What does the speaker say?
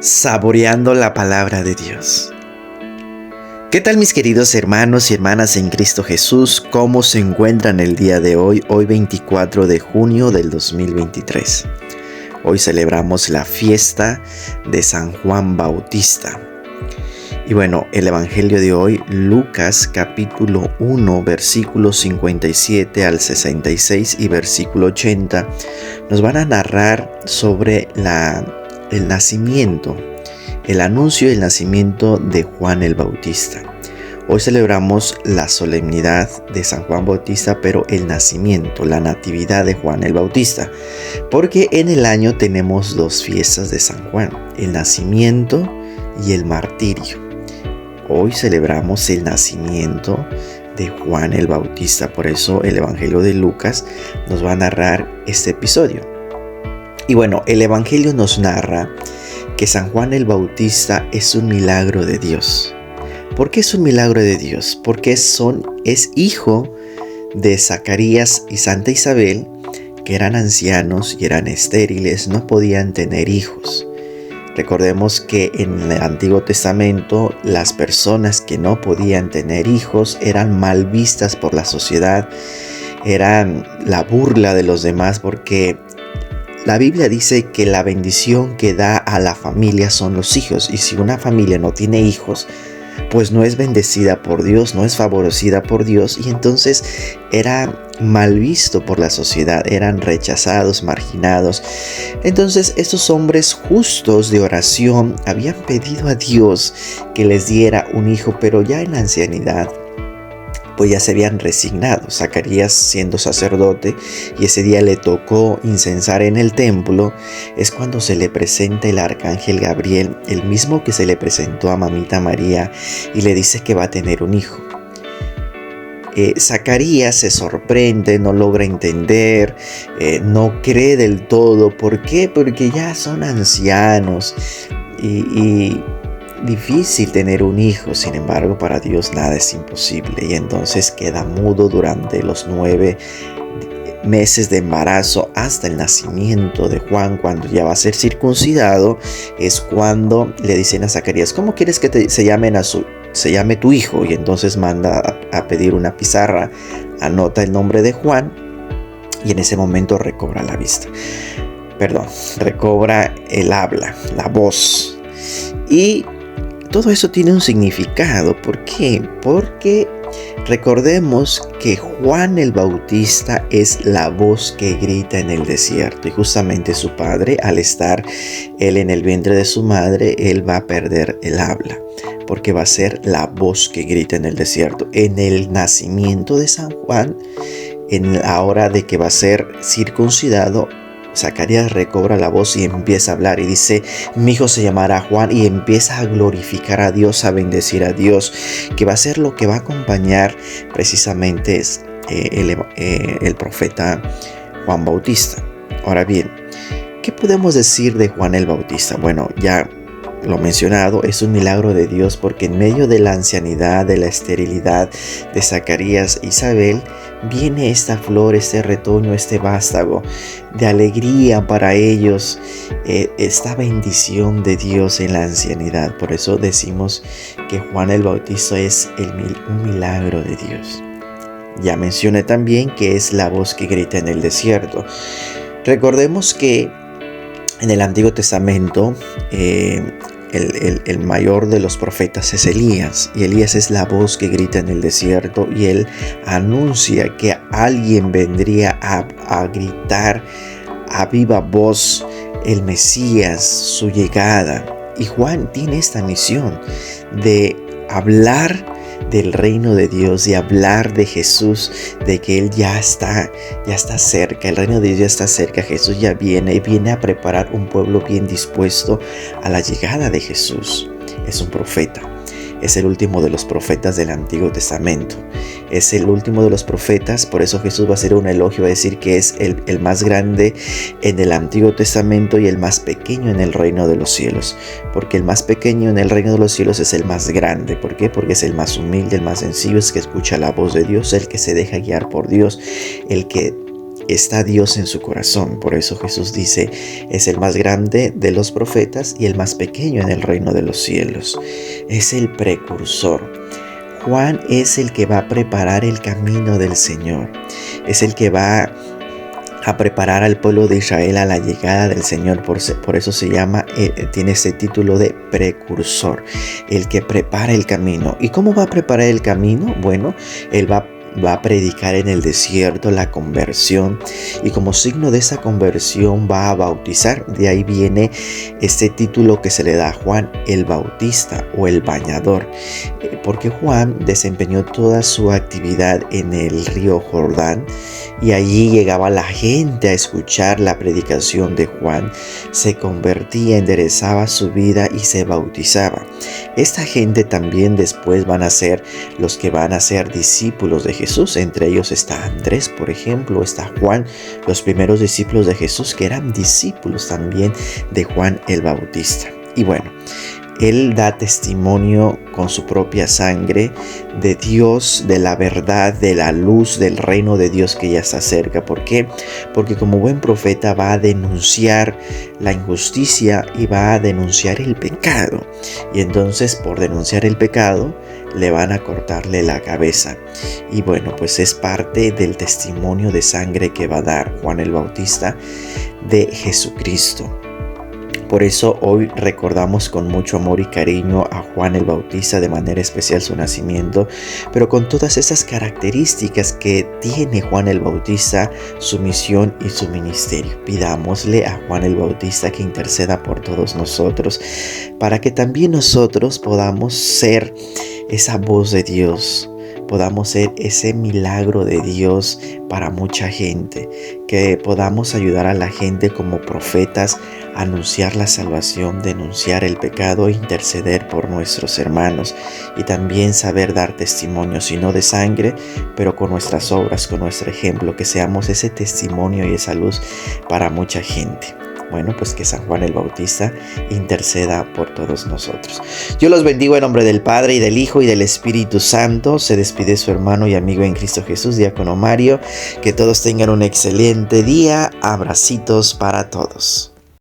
Saboreando la palabra de Dios. ¿Qué tal, mis queridos hermanos y hermanas en Cristo Jesús? ¿Cómo se encuentran el día de hoy? Hoy 24 de junio del 2023. Hoy celebramos la fiesta de San Juan Bautista. Y bueno, el evangelio de hoy, Lucas capítulo 1, versículos 57 al 66 y versículo 80, nos van a narrar sobre el nacimiento, el anuncio del nacimiento de Juan el Bautista. Hoy celebramos la solemnidad de San Juan Bautista, pero el nacimiento, la natividad de Juan el Bautista, porque en el año tenemos dos fiestas de San Juan, el nacimiento y el martirio. Hoy celebramos el nacimiento de Juan el Bautista, por eso el evangelio de Lucas nos va a narrar este episodio. Y bueno, el evangelio nos narra que San Juan el Bautista es un milagro de Dios. ¿Por qué es un milagro de Dios? Porque es hijo de Zacarías y Santa Isabel, que eran ancianos y eran estériles, no podían tener hijos. Recordemos que en el Antiguo Testamento las personas que no podían tener hijos eran mal vistas por la sociedad, eran la burla de los demás, porque la Biblia dice que la bendición que da a la familia son los hijos, y si una familia no tiene hijos, pues no es bendecida por Dios, no es favorecida por Dios, y entonces era mal visto por la sociedad, eran rechazados, marginados. Entonces estos hombres justos de oración habían pedido a Dios que les diera un hijo, pero ya en la ancianidad pues ya se habían resignado. Zacarías, siendo sacerdote, y ese día le tocó incensar en el templo, es cuando se le presenta el arcángel Gabriel, el mismo que se le presentó a mamita María, y le dice que va a tener un hijo. Zacarías se sorprende, no logra entender, no cree del todo. ¿Por qué? Porque ya son ancianos y difícil tener un hijo. Sin embargo, para Dios nada es imposible, y entonces queda mudo durante los 9 meses de embarazo hasta el nacimiento de Juan. Cuando ya va a ser circuncidado es cuando le dicen a Zacarías: ¿cómo quieres que se llame tu hijo? Y entonces manda a pedir una pizarra, anota el nombre de Juan, y en ese momento recobra la vista. Recobra el habla, la voz. Y todo eso tiene un significado. ¿Por qué? Porque recordemos que Juan el Bautista es la voz que grita en el desierto, y justamente su padre, al estar él en el vientre de su madre, él va a perder el habla, porque va a ser la voz que grita en el desierto. En el nacimiento de San Juan, en la hora de que va a ser circuncidado, Zacarías recobra la voz y empieza a hablar y dice: mi hijo se llamará Juan, y empieza a glorificar a Dios, a bendecir a Dios, que va a ser lo que va a acompañar precisamente el profeta Juan Bautista. Ahora bien, ¿qué podemos decir de Juan el Bautista? Bueno, ya lo mencionado, es un milagro de Dios, porque en medio de la ancianidad, de la esterilidad de Zacarías e Isabel, viene esta flor, este retoño, este vástago de alegría para ellos, esta bendición de Dios en la ancianidad. Por eso decimos que Juan el Bautista es un milagro de Dios. Ya mencioné también que es la voz que grita en el desierto. Recordemos que en el Antiguo Testamento el mayor de los profetas es Elías, y Elías es la voz que grita en el desierto, y él anuncia que alguien vendría a gritar a viva voz el Mesías, su llegada. Y Juan tiene esta misión de hablar del reino de Dios, de hablar de Jesús, de que Él ya está cerca, el reino de Dios ya está cerca, Jesús ya viene, y viene a preparar un pueblo bien dispuesto a la llegada de Jesús. Es un profeta, es el último de los profetas del Antiguo Testamento, es el último de los profetas. Por eso Jesús va a hacer un elogio, va a decir que es el más grande en el Antiguo Testamento y el más pequeño en el reino de los cielos, porque el más pequeño en el reino de los cielos es el más grande. ¿Por qué? Porque es el más humilde, el más sencillo, es que escucha la voz de Dios, el que se deja guiar por Dios, el que está Dios en su corazón. Por eso Jesús dice, es el más grande de los profetas y el más pequeño en el reino de los cielos. Es el precursor. Juan es el que va a preparar el camino del Señor. Es el que va a preparar al pueblo de Israel a la llegada del Señor. Por eso se llama, tiene ese título de precursor, el que prepara el camino. ¿Y cómo va a preparar el camino? Bueno, él va a predicar en el desierto la conversión, y como signo de esa conversión va a bautizar. De ahí viene este título que se le da a Juan el Bautista o el Bañador, porque Juan desempeñó toda su actividad en el río Jordán, y allí llegaba la gente a escuchar la predicación de Juan, se convertía, enderezaba su vida y se bautizaba. Esta gente también después van a ser los que van a ser discípulos de Jesús. Entre ellos está Andrés, por ejemplo, está Juan, los primeros discípulos de Jesús que eran discípulos también de Juan el Bautista. Y bueno, él da testimonio con su propia sangre de Dios, de la verdad, de la luz del reino de Dios que ya está cerca. ¿Por qué? Porque como buen profeta va a denunciar la injusticia y va a denunciar el pecado. Y entonces, por denunciar el pecado, le van a cortarle la cabeza. Y bueno, pues es parte del testimonio de sangre que va a dar Juan el Bautista de Jesucristo. Por eso hoy recordamos con mucho amor y cariño a Juan el Bautista, de manera especial su nacimiento, pero con todas esas características que tiene Juan el Bautista, su misión y su ministerio. Pidámosle a Juan el Bautista que interceda por todos nosotros, para que también nosotros podamos ser esa voz de Dios, podamos ser ese milagro de Dios para mucha gente, que podamos ayudar a la gente como profetas a anunciar la salvación, denunciar el pecado e interceder por nuestros hermanos, y también saber dar testimonio, si no de sangre, pero con nuestras obras, con nuestro ejemplo, que seamos ese testimonio y esa luz para mucha gente. Bueno, pues que San Juan el Bautista interceda por todos nosotros. Yo los bendigo en nombre del Padre, y del Hijo, y del Espíritu Santo. Se despide su hermano y amigo en Cristo Jesús, Diácono Mario. Que todos tengan un excelente día. Abracitos para todos.